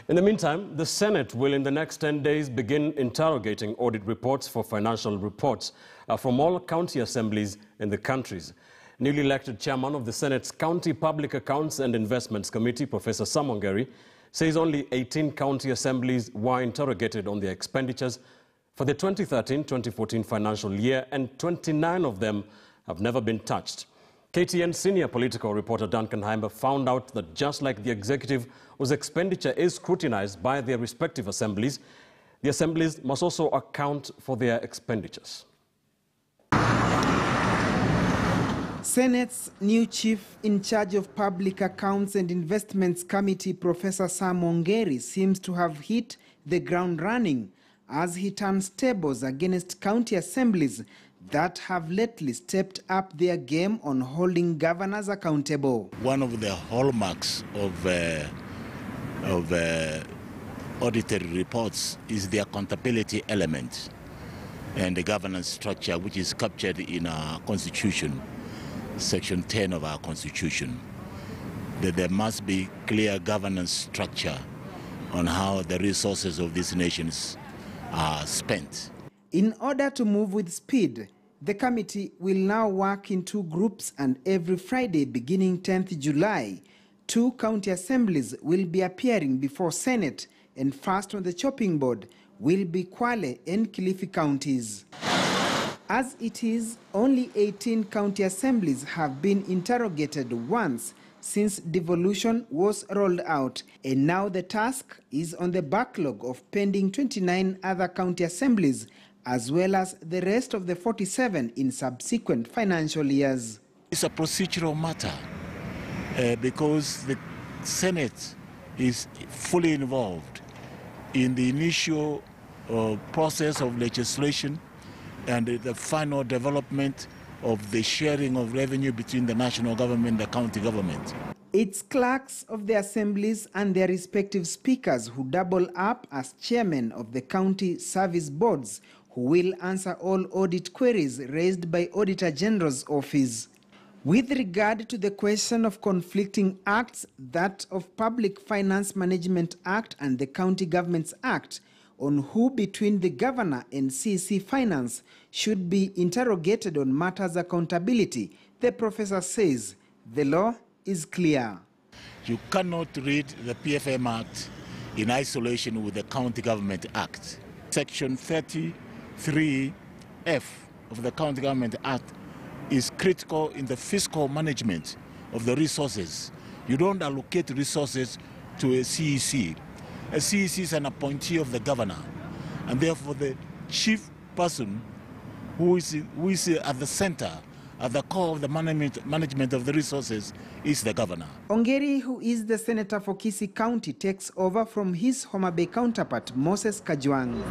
In the meantime, the Senate will in the next 10 days begin interrogating audit reports for financial reports from all county assemblies in the countries. Newly elected chairman of the Senate's County Public Accounts and Investments Committee, Professor Sam Ongeri, says only 18 county assemblies were interrogated on their expenditures for the 2013-2014 financial year, and 29 of them have never been touched. KTN senior political reporter Duncan Heimer found out that just like the executive, whose expenditure is scrutinized by their respective assemblies, the assemblies must also account for their expenditures. Senate's new chief in charge of Public Accounts and Investments Committee, Professor Sam Ongeri, seems to have hit the ground running as he turns tables against county assemblies that have lately stepped up their game on holding governors accountable. One of the hallmarks of audited reports is the accountability element and the governance structure, which is captured in our constitution, section 10 of our constitution, that there must be clear governance structure on how the resources of these nations are spent. In order to move with speed, the committee will now work in two groups, and every Friday beginning 10th July, two county assemblies will be appearing before Senate, and first on the chopping board will be Kwale and Kilifi counties. As it is, only 18 county assemblies have been interrogated once since devolution was rolled out, and now the task is on the backlog of pending 29 other county assemblies, as well as the rest of the 47 in subsequent financial years. It's a procedural matter because the Senate is fully involved in the initial process of legislation and the final development of the sharing of revenue between the national government and the county government. It's clerks of the assemblies and their respective speakers who double up as chairmen of the county service boards who will answer all audit queries raised by Auditor General's office. With regard to the question of conflicting acts, that of Public Finance Management Act and the County Governments Act, on who between the governor and CC Finance should be interrogated on matters accountability, the professor says the law is clear. You cannot read the PFM Act in isolation with the County Government Act. Section 33F of the County Government Act is critical in the fiscal management of the resources. You don't allocate resources to a CEC. A CEC is an appointee of the governor, and therefore the chief person who is at the center, at the core of the management of the resources is the governor. Ongeri, who is the senator for Kisii County, takes over from his Homa Bay counterpart, Moses Kajwang.